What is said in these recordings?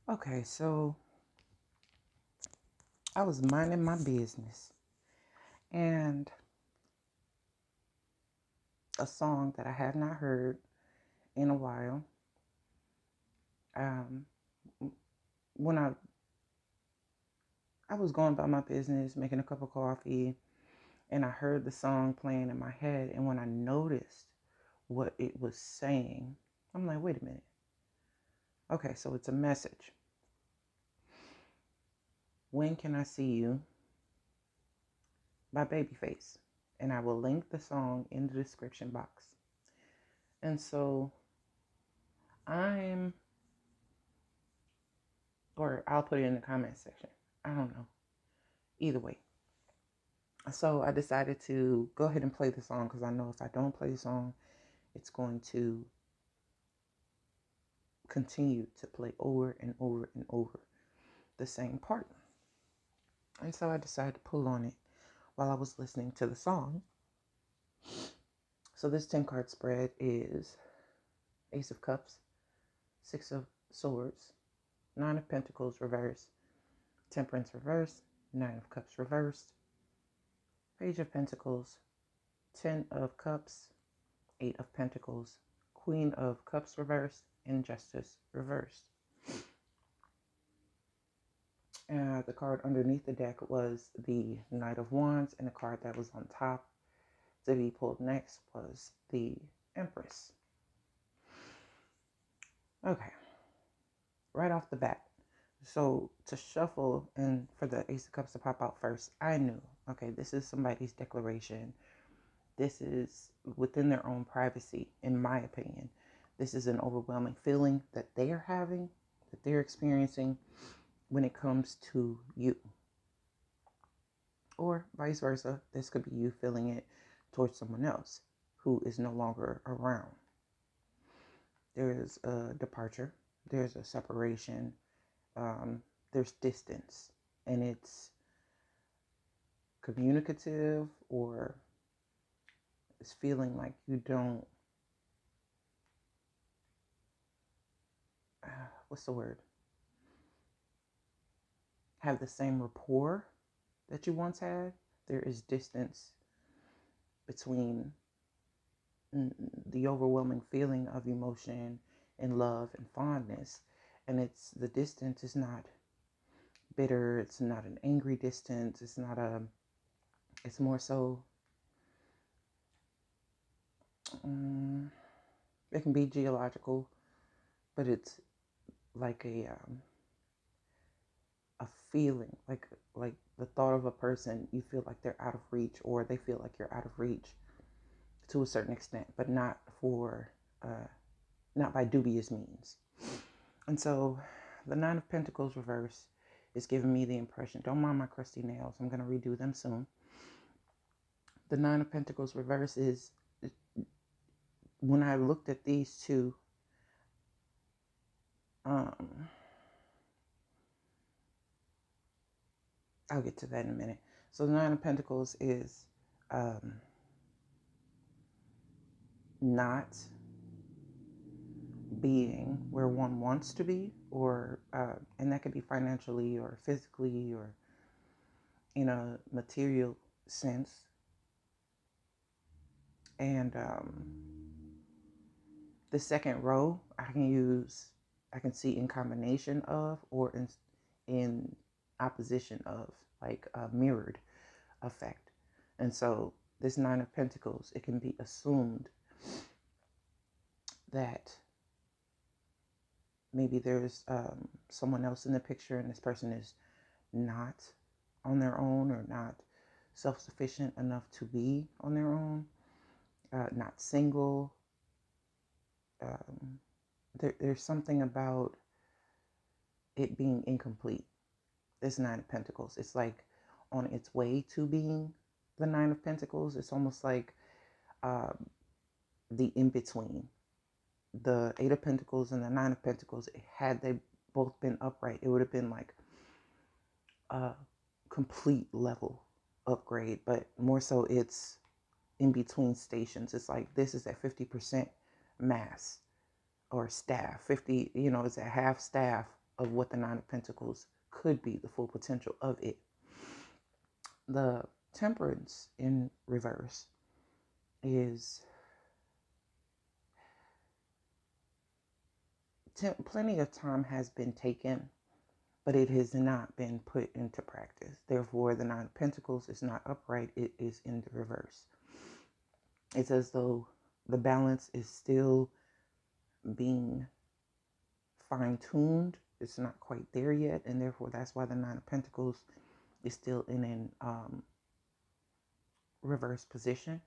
Okay, so I was minding my business and a song that I have not heard in a while. Um, when I was going about my business, making a cup of coffee, and I heard the song playing in my head, and when I noticed what it was saying, I'm like, wait a minute. Okay, so it's a message. When Can I See You by Babyface. And I will link the song in the description box. And so I'm, or I'll put it in the comment section. I don't know. Either way. So I decided to go ahead and play the song because I know if I don't play the song, it's going to continue to play over and over and over the same part. And so I decided to pull on it while I was listening to the song. So this 10 card spread is Ace of Cups, Six of Swords, Nine of Pentacles reversed, Temperance reversed, Nine of Cups reversed, Page of Pentacles, Ten of Cups, Eight of Pentacles, Queen of Cups reversed, and Justice reversed. The card underneath the deck was the Knight of Wands, and the card that was on top to be pulled next was the Empress. Okay, right off the bat. So to shuffle and for the Ace of Cups to pop out first, I knew, okay, this is somebody's declaration. This is within their own privacy, in my opinion. This is an overwhelming feeling that they are having, that they're experiencing when it comes to you. Or vice versa, this could be you feeling it towards someone else who is no longer around. There is a departure, there's a separation, there's distance, and it's communicative, or it's feeling like you don't, what's the word, have the same rapport that you once had. There is distance between the overwhelming feeling of emotion and love and fondness. And it's the distance is not bitter, it's not an angry distance, it's more so, it can be geological, but it's like a feeling, like the thought of a person, you feel like they're out of reach, or they feel like you're out of reach to a certain extent, but not for not by dubious means. And so the Nine of Pentacles reverse is giving me the impression, don't mind my crusty nails, I'm going to redo them soon. The Nine of Pentacles reverse is, when I looked at these two, I'll get to that in a minute. So the Nine of Pentacles is not being where one wants to be, or and that could be financially or physically or in a material sense. And the second row I can see in combination of, or in opposition of, like a mirrored effect. And so this Nine of Pentacles, it can be assumed that maybe there's someone else in the picture, and this person is not on their own, or not self-sufficient enough to be on their own, not single. There's something about it being incomplete. This Nine of Pentacles, it's like on its way to being the Nine of Pentacles. It's almost like the in-between. The Eight of Pentacles and the Nine of Pentacles, had they both been upright, it would have been like a complete level upgrade, but more so it's in between stations. It's like this is at 50% mass or staff, 50, it's at half staff, of what the Nine of Pentacles could be, the full potential of it. The Temperance in reverse is plenty of time has been taken, but it has not been put into practice. Therefore, the Nine of Pentacles is not upright, it is in the reverse. It's as though the balance is still being fine-tuned. It's not quite there yet, and therefore that's why the Nine of Pentacles is still in an reverse position,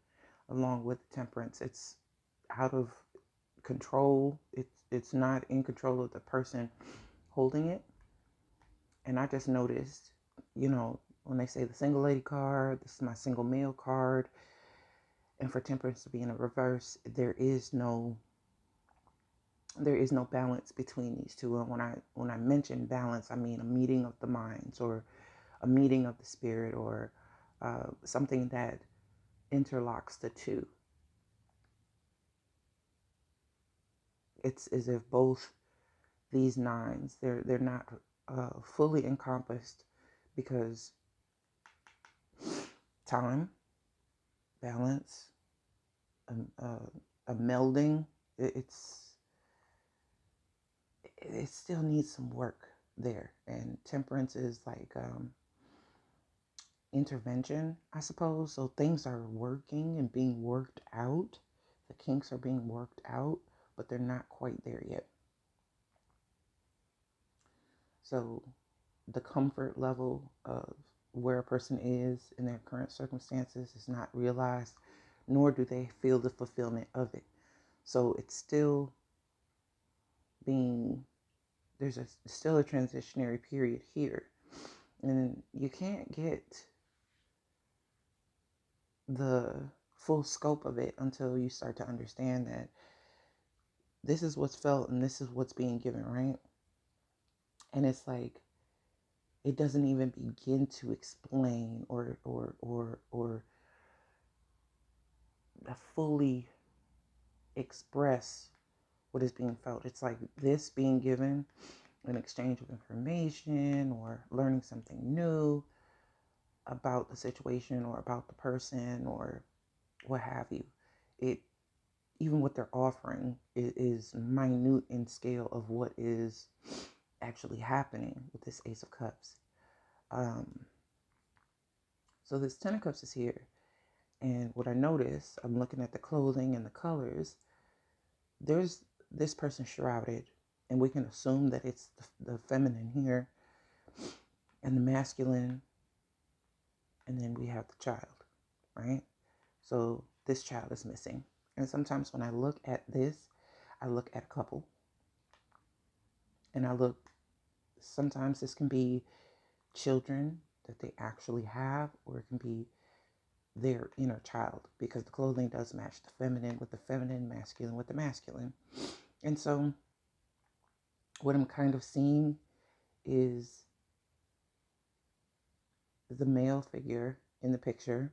along with Temperance. It's out of control. It's not in control of the person holding it. And I just noticed, when they say the single lady card, this is my single male card, and for Temperance to be in a reverse, there is no balance between these two. And when I mention balance, I mean a meeting of the minds, or a meeting of the spirit, or something that interlocks the two. It's as if both these nines, they're not fully encompassed, because time, balance, a melding, it still needs some work there. And Temperance is like intervention, I suppose. So things are working and being worked out. The kinks are being worked out, but they're not quite there yet. So the comfort level of where a person is in their current circumstances is not realized, nor do they feel the fulfillment of it. So it's still there's still a transitionary period here. And you can't get the full scope of it until you start to understand that this is what's felt and this is what's being given, right? And it's like, it doesn't even begin to explain or fully express what is being felt. It's like this being given, an exchange of information or learning something new about the situation or about the person or what have you. It, even what they're offering, is minute in scale of what is actually happening with this Ace of Cups. So this Ten of Cups is here. And what I notice, I'm looking at the clothing and the colors, there's this person shrouded, and we can assume that it's the feminine here and the masculine, and then we have the child, right? So this child is missing. And sometimes when I look at this, I look at a couple, and sometimes this can be children that they actually have, or it can be their inner child, because the clothing does match the feminine with the feminine, masculine with the masculine. And so what I'm kind of seeing is the male figure in the picture.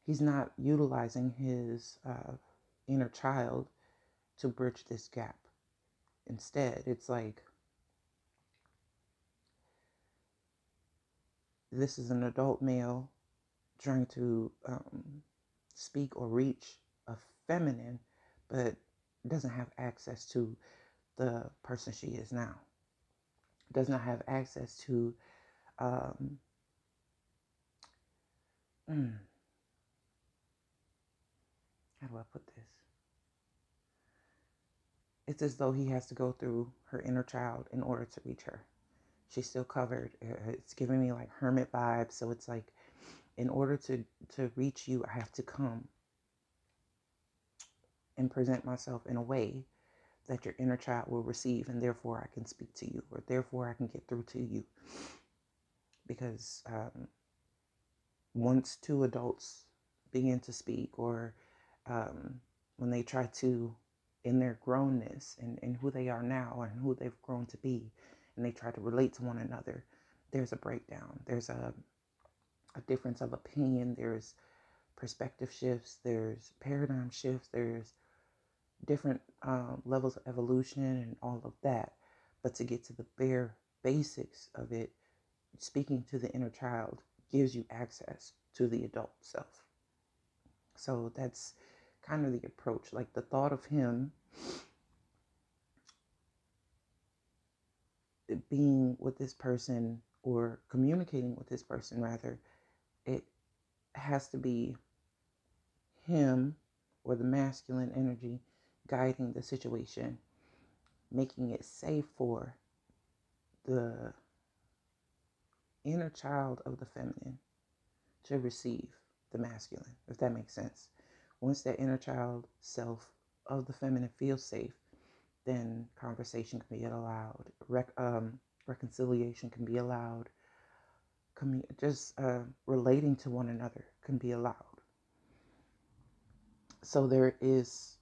He's not utilizing his inner child to bridge this gap. Instead, it's like, this is an adult male trying to speak or reach a feminine, but doesn't have access to the person she is now. Does not have access to how do I put this? It's as though he has to go through her inner child in order to reach her. She's still covered. It's giving me like hermit vibes. So it's like, in order to reach you, I have to come and present myself in a way that your inner child will receive, and therefore I can speak to you, or therefore I can get through to you. Because once two adults begin to speak, or when they try to, in their grownness and who they are now and who they've grown to be, and they try to relate to one another, there's a breakdown. There's a difference of opinion. There's perspective shifts. There's paradigm shifts. There's different levels of evolution and all of that. But to get to the bare basics of it, speaking to the inner child gives you access to the adult self. So that's kind of the approach. Like the thought of him being with this person or communicating with this person, rather, it has to be him or the masculine energy guiding the situation, making it safe for the inner child of the feminine to receive the masculine, if that makes sense. Once that inner child self of the feminine feels safe, then conversation can be allowed, reconciliation can be allowed, just relating to one another can be allowed. So there is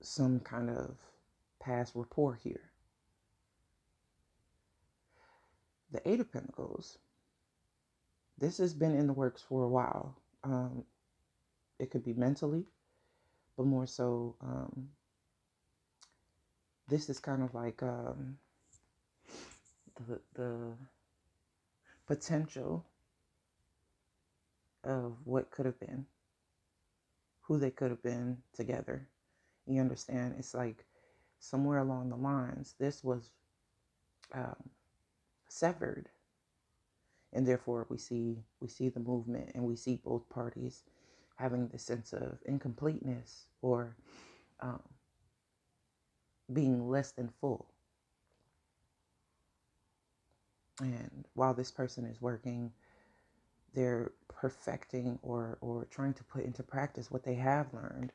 some kind of past rapport here. The Eight of Pentacles, this has been in the works for a while. It could be mentally, but more so, this is kind of like the potential of what could have been, who they could have been together. You understand? It's like somewhere along the lines, this was severed, and therefore we see the movement, and we see both parties having this sense of incompleteness or um, being less than full. And while this person is working, they're perfecting or trying to put into practice what they have learned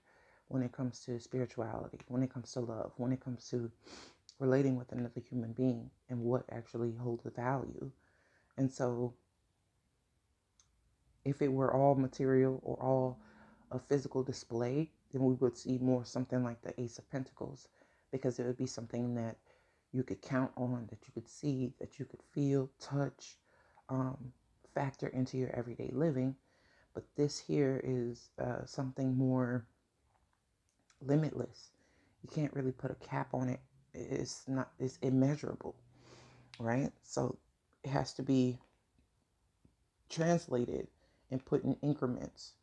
when it comes to spirituality, when it comes to love, when it comes to relating with another human being and what actually holds a value. And so if it were all material or all a physical display, then we would see more something like the Ace of Pentacles, because it would be something that you could count on, that you could see, that you could feel, touch, factor into your everyday living. But this here is something more limitless. You can't really put a cap on it. It's immeasurable, right? So it has to be translated and put in increments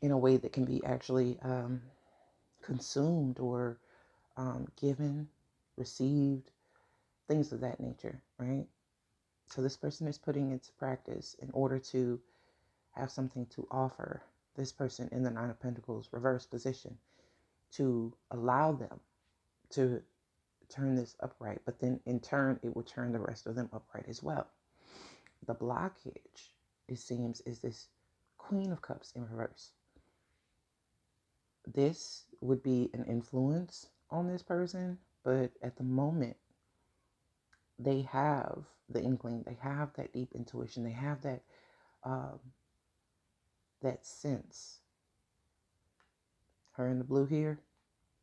in a way that can be actually consumed or given, received, things of that nature, right? So this person is putting into practice in order to have something to offer this person in the Nine of Pentacles reverse position, to allow them to turn this upright, but then in turn it will turn the rest of them upright as well. The blockage, it seems, is this Queen of Cups in reverse. This would be an influence on this person, but at the moment they have the inkling, they have that deep intuition, they have um, that sense. Her in the blue here,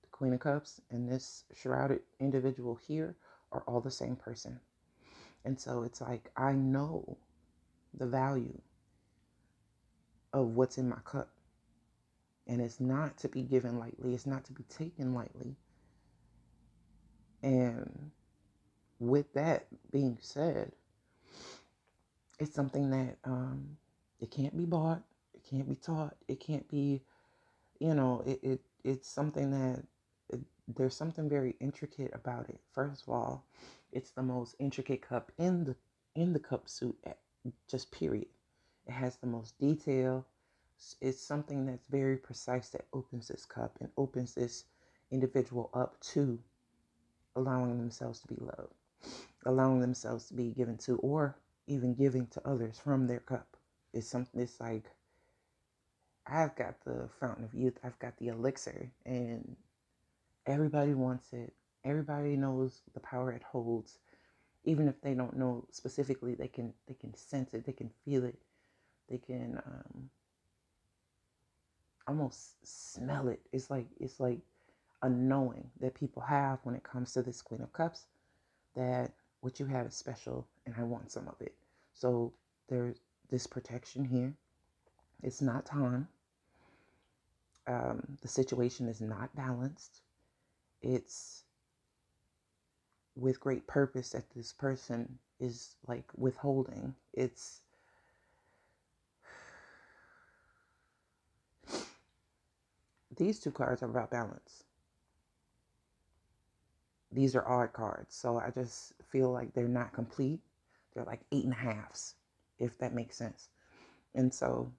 the Queen of Cups, and this shrouded individual here are all the same person. And so it's like, I know the value of what's in my cup. And it's not to be given lightly. It's not to be taken lightly. And with that being said, it's something that it can't be bought. It can't be taught. It can't be, it's something that there's something very intricate about it. First of all, it's the most intricate cup in the cup suit, just period. It has the most detail. It's something that's very precise that opens this cup and opens this individual up to allowing themselves to be loved, allowing themselves to be given to, or even giving to others from their cup. It's something. It's like, I've got the fountain of youth, I've got the elixir, and everybody wants it. Everybody knows the power it holds. Even if they don't know specifically, they can sense it, they can feel it, they can almost smell it. It's like a knowing that people have when it comes to this Queen of Cups, that what you have is special and I want some of it. So there's this protection here. It's not time. The situation is not balanced. It's with great purpose that this person is like withholding. It's these two cards are about balance. These are odd cards, so I just feel like they're not complete. They're like 8.5s, if that makes sense. And so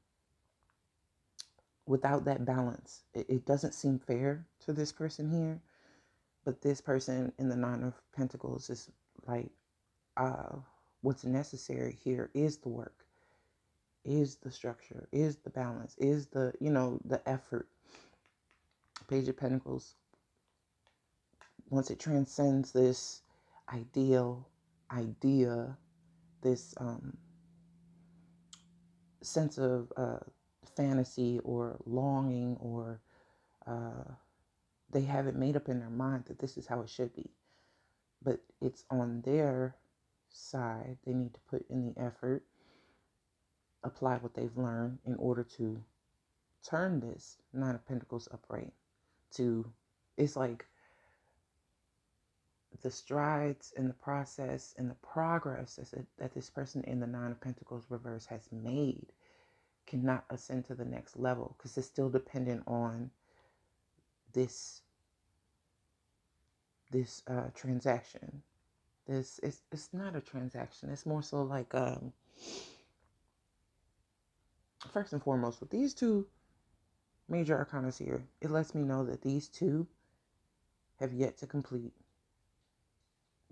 without that balance, it doesn't seem fair to this person here. But this person in the Nine of Pentacles is like, what's necessary here is the work, is the structure, is the balance, is the, the effort. Page of Pentacles, once it transcends this idea, this sense of fantasy or longing, or uh, they have it made up in their mind that this is how it should be. But it's on their side. They need to put in the effort, apply what they've learned in order to turn this Nine of Pentacles upright. It's like the strides and the process and the progress that this person in the Nine of Pentacles reverse has made cannot ascend to the next level because it's still dependent on this transaction. It's not a transaction. It's more so like first and foremost with these two major arcanas here, it lets me know that these two have yet to complete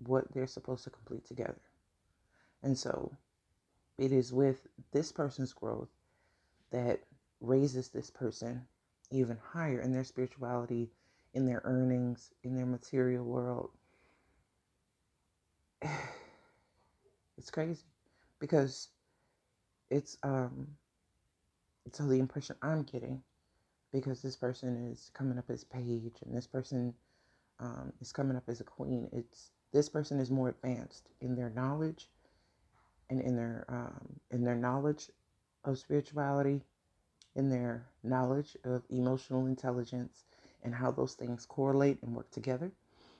what they're supposed to complete together. And so it is with this person's growth that raises this person even higher in their spirituality, in their earnings, in their material world. It's crazy because it's so the impression I'm getting, because this person is coming up as page and this person is coming up as a queen, it's this person is more advanced in their knowledge and in their knowledge of spirituality, in their knowledge of emotional intelligence and how those things correlate and work together.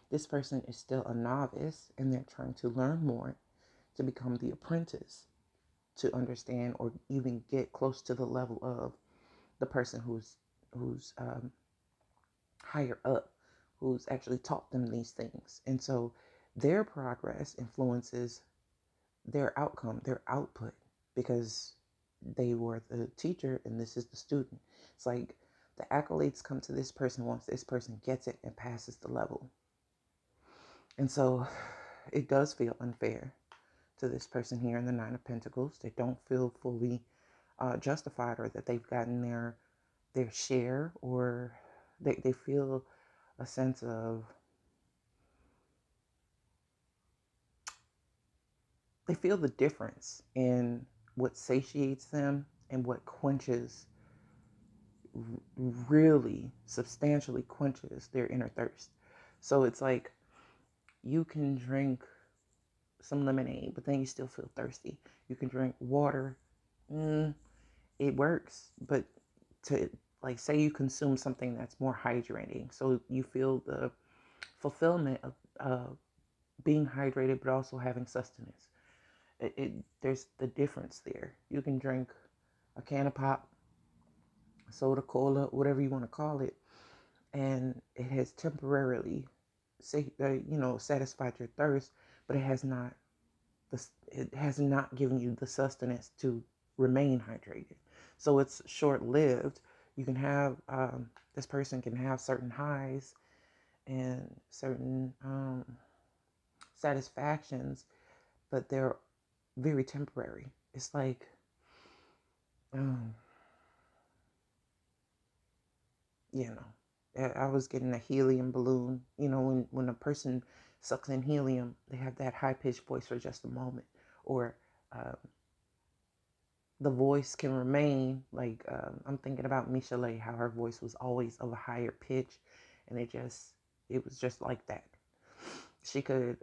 This person is still a novice and they're trying to learn more to become the apprentice, to understand or even get close to the level of the person who's higher up, who's actually taught them these things. And so their progress influences their outcome, their output, because they were the teacher and this is the student. It's like the accolades come to this person once this person gets it and passes the level. And so it does feel unfair to this person here in the Nine of Pentacles. They don't feel fully justified, or that they've gotten their share, or they feel a sense of, they feel the difference in what satiates them and what quenches, really substantially quenches their inner thirst. So it's like you can drink some lemonade, but then you still feel thirsty. You can drink water. It works, but to, like, say you consume something that's more hydrating, so you feel the fulfillment of being hydrated but also having sustenance. There's the difference there. You can drink a can of pop, soda, cola, whatever you want to call it, and it has temporarily satisfied your thirst, but it has not given you the sustenance to remain hydrated. So it's short-lived. You can have this person can have certain highs and certain satisfactions, but they're very temporary. It's like um, you know, I was getting a helium balloon. When a person sucks in helium, they have that high-pitched voice for just a moment, or uh, the voice can remain like, I'm thinking about Michelet, how her voice was always of a higher pitch, and it was just like that. She could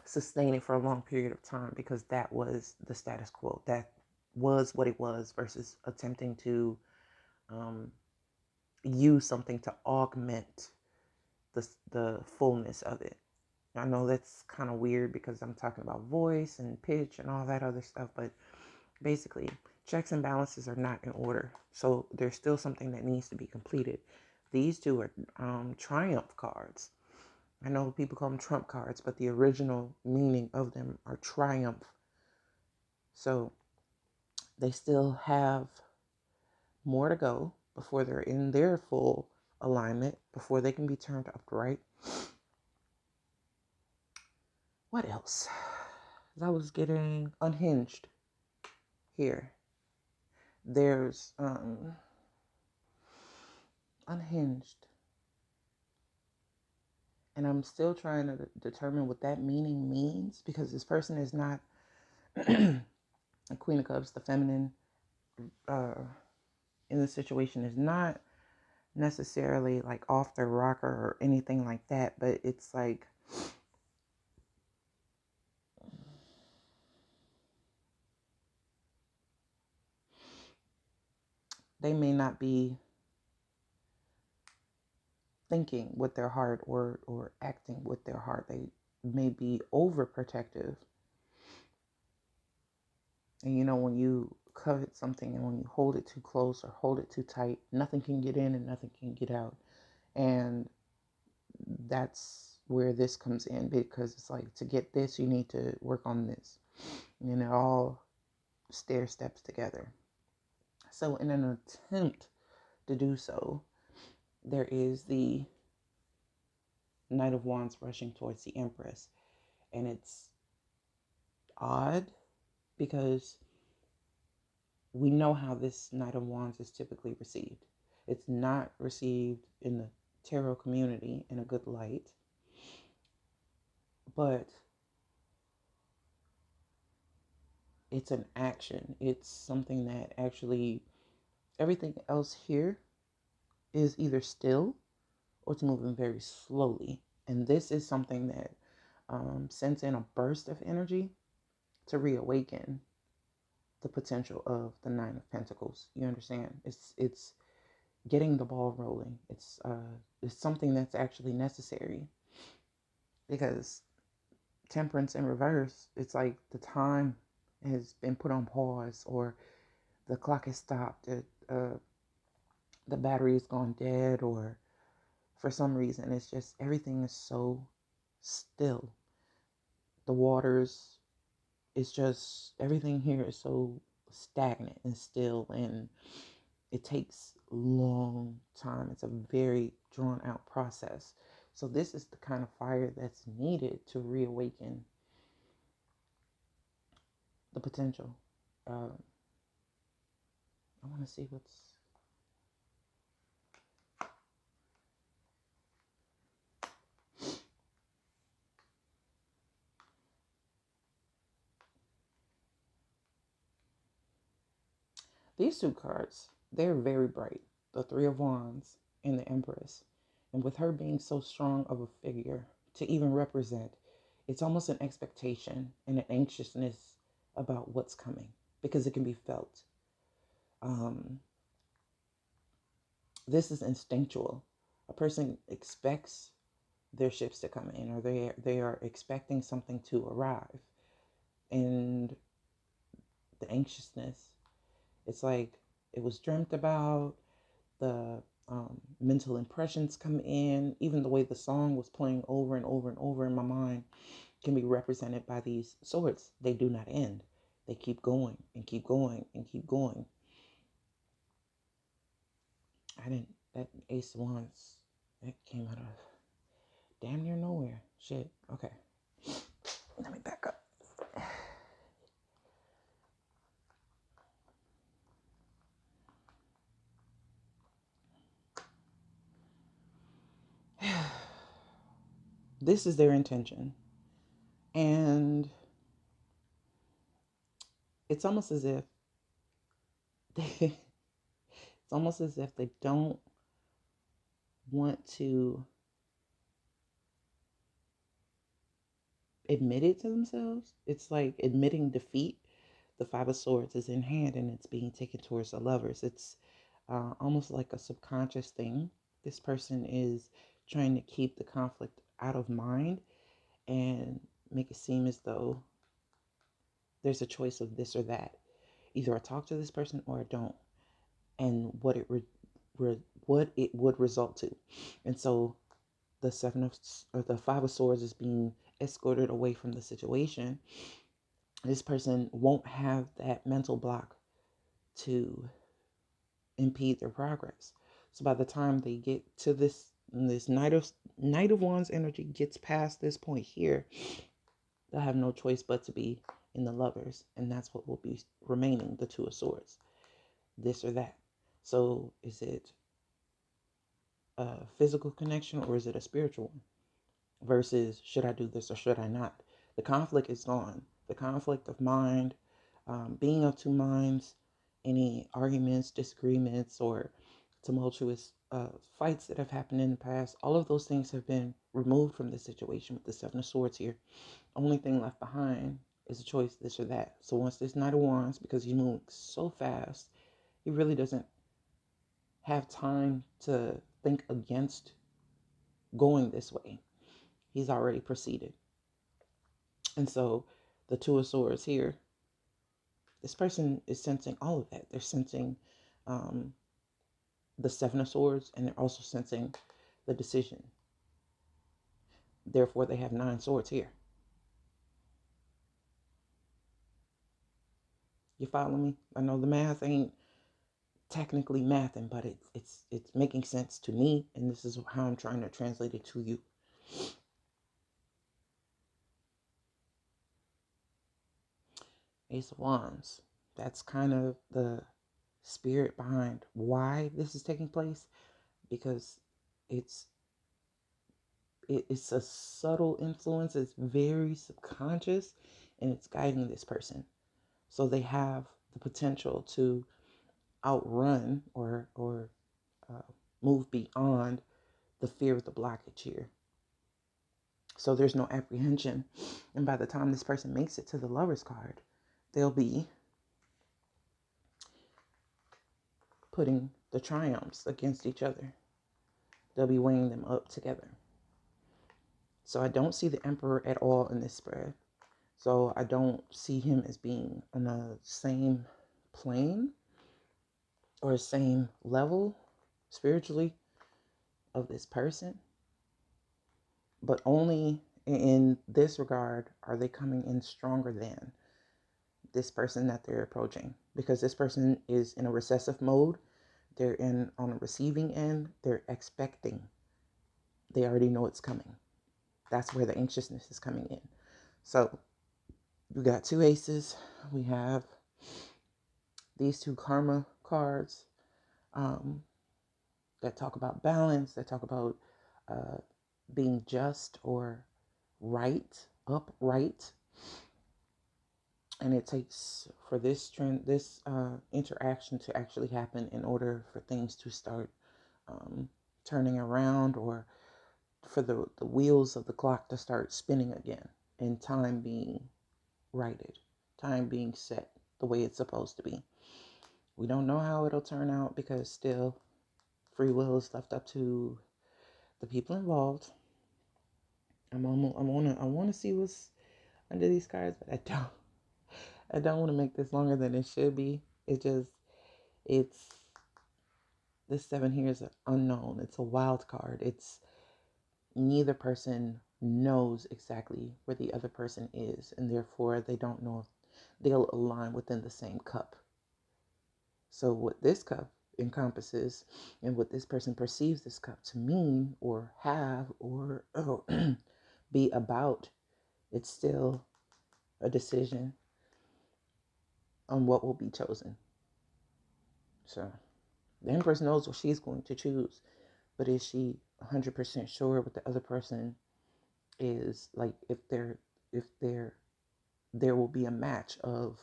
sustain it for a long period of time because that was the status quo. That was what it was, versus attempting to use something to augment the fullness of it. I know that's kind of weird because I'm talking about voice and pitch and all that other stuff, but basically, checks and balances are not in order. So there's still something that needs to be completed. These two are triumph cards. I know people call them trump cards, but the original meaning of them are triumph. So they still have more to go before they're in their full alignment, before they can be turned upright. What else? I was getting unhinged here. There's unhinged. And I'm still trying to determine what that meaning means, because this person is not a Queen of Cups, the feminine uh, in the situation is not necessarily like off their rocker or anything like that, but it's like they may not be thinking with their heart or acting with their heart. They may be overprotective. And you know, when you covet something and when you hold it too close or hold it too tight, nothing can get in and nothing can get out. And that's where this comes in, because it's like, to get this, you need to work on this. And it all stair steps together. So, in an attempt to do so, there is the Knight of Wands rushing towards the Empress. And it's odd because we know how this Knight of Wands is typically received. It's not received in the tarot community in a good light, but it's an action. It's something that actually, everything else here is either still or it's moving very slowly. And this is something that sends in a burst of energy to reawaken the potential of the Nine of Pentacles. You understand? It's getting the ball rolling. It's something that's actually necessary, because Temperance in reverse, it's like the time has been put on pause, or the clock has stopped. The battery has gone dead, or for some reason, it's just everything is so still. The waters, it's just everything here is so stagnant and still, and it takes a long time. It's a very drawn out process. So this is the kind of fire that's needed to reawaken the potential. I want to see what's. These two cards, they're very bright. The Three of Wands and the Empress. And with her being so strong of a figure to even represent, it's almost an expectation and an anxiousness about what's coming, because it can be felt. Um, this is instinctual. A person expects their ships to come in, or they are expecting something to arrive. And the anxiousness, it's like it was dreamt about. The mental impressions come in. Even the way the song was playing over and over and over in my mind can be represented by these swords. They do not end. They keep going and keep going and keep going. That Ace of Wands, that came out of damn near nowhere. Shit. Okay. Let me back up. This is their intention. And it's almost as if they don't want to admit it to themselves. It's like admitting defeat. The Five of Swords is in hand and it's being taken towards the Lovers. It's almost like a subconscious thing. This person is trying to keep the conflict out of mind, and make it seem as though there's a choice of this or that. Either I talk to this person or I don't, and what it would result to. And so the the Five of Swords is being escorted away from the situation. This person won't have that mental block to impede their progress. So by the time they get to this Knight of Wands energy gets past this point here, they'll have no choice but to be in the Lovers, and that's what will be remaining, the Two of Swords, this or that. So is it a physical connection or is it a spiritual one? Versus, should I do this or should I not? The conflict is gone. The conflict of mind, being of two minds, any arguments, disagreements, or tumultuous fights that have happened in the past, all of those things have been removed from the situation with the Seven of Swords here. Only thing left behind is a choice, this or that. So once this Knight of Wands, because he's moving so fast, he really doesn't have time to think against going this way. He's already proceeded. And so the Two of Swords here, this person is sensing all of that. They're sensing um, the Seven of Swords, and they're also sensing the decision. Therefore, they have 9 swords here. You follow me? I know the math ain't technically mathing, but it's making sense to me, and this is how I'm trying to translate it to you. Ace of Wands. That's kind of the spirit behind why this is taking place, because it's it's a subtle influence. It's very subconscious, and it's guiding this person. So they have the potential to outrun or uh, move beyond the fear of the blockage here. So there's no apprehension. And by the time this person makes it to the Lover's card, they'll be putting the triumphs against each other. They'll be weighing them up together. So I don't see the Emperor at all in this spread. So I don't see him as being on the same plane or same level spiritually of this person. But only in this regard are they coming in stronger than this person that they're approaching. Because this person is in a recessive mode. They're in on a receiving end. They're expecting. They already know it's coming. That's where the anxiousness is coming in. So we got 2 aces. We have these 2 karma cards um, that talk about balance, that talk about uh, being just or right, upright. And it takes for this interaction to actually happen in order for things to start turning around, or for the wheels of the clock to start spinning again, and time being righted, time being set the way it's supposed to be. We don't know how it'll turn out, because still free will is left up to the people involved. I want to see what's under these cards, but I don't want to make this longer than it should be. It's this 7 here is an unknown. It's a wild card. It's neither person knows exactly where the other person is, and therefore they don't know if they'll align within the same cup. So what this cup encompasses, and what this person perceives this cup to mean or have or be about, it's still a decision on what will be chosen. So the Empress knows what she's going to choose, but is she 100% sure what the other person is like? If there will be a match of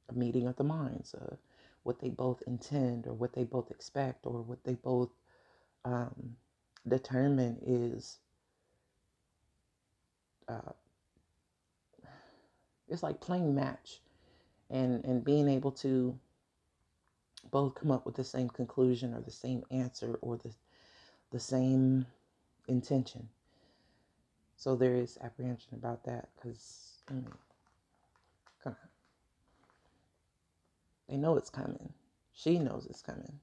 a meeting of the minds, what they both intend, or what they both expect, or what they both um, determine is uh, it's like playing match, and being able to both come up with the same conclusion or the same answer or the same intention. So there is apprehension about that because, I mean, come on. They know it's coming. She knows it's coming.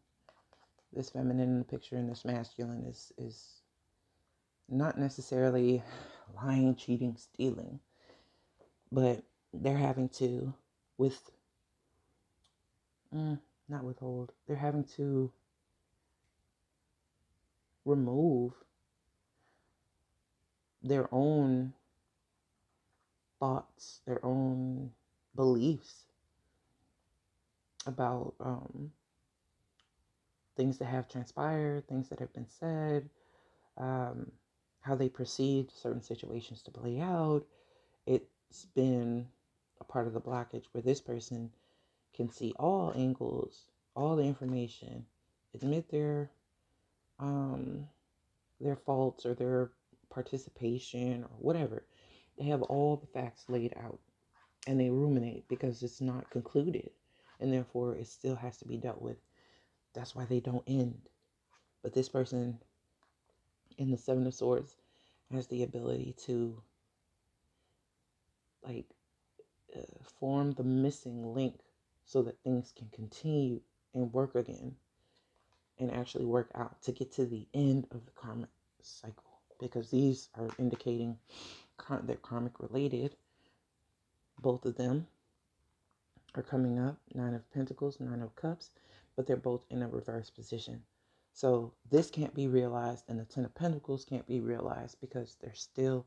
This feminine in the picture and this masculine is not necessarily lying, cheating, stealing, but they're having to with not withhold. They're having to remove their own thoughts, their own beliefs about things that have transpired, things that have been said, um, how they perceived certain situations to play out. It's been a part of the blockage where this person can see all angles, all the information, admit um, their faults or their participation or whatever. They have all the facts laid out and they ruminate because it's not concluded and therefore it still has to be dealt with. That's why they don't end. But this person in the Seven of Swords has the ability to like form the missing link so that things can continue and work again and actually work out to get to the end of the karmic cycle, because these are indicating they're karmic related. Both of them are coming up, Nine of Pentacles, Nine of Cups, but they're both in a reverse position. So this can't be realized and the Ten of Pentacles can't be realized because there's still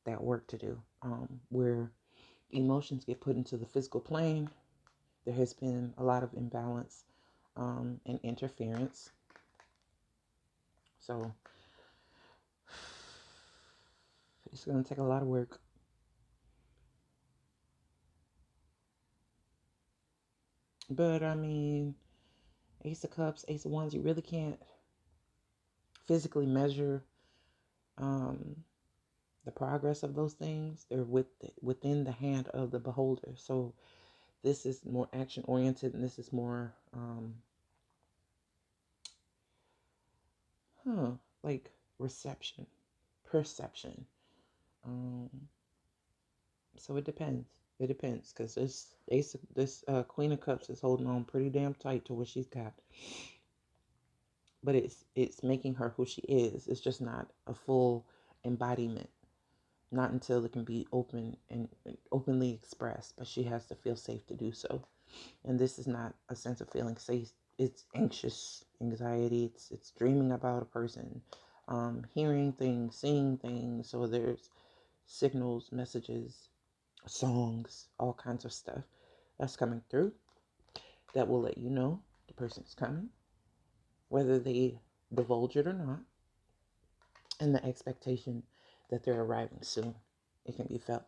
that work to do, where emotions get put into the physical plane. There has been a lot of imbalance and interference. So it's going to take a lot of work. But I mean, Ace of Cups, Ace of Wands, you really can't physically measure um, the progress of those things. They're within the hand of the beholder. So this is more action oriented, and this is more like reception, perception. Um, so it depends. It depends because this Queen of Cups is holding on pretty damn tight to what she's got, but it's making her who she is. It's just not a full embodiment. Not until it can be open and openly expressed, but she has to feel safe to do so. And this is not a sense of feeling safe. It's anxious anxiety. It's dreaming about a person, hearing things, seeing things. So there's signals, messages, songs, all kinds of stuff that's coming through that will let you know the person's coming, whether they divulge it or not, and the expectation that they're arriving soon. It can be felt.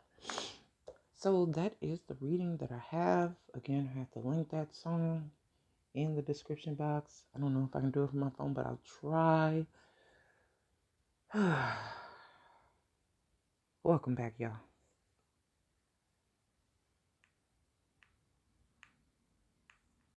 So that is the reading that I have. Again, I have to link that song in the description box. I don't know if I can do it from my phone, but I'll try. Welcome back, y'all.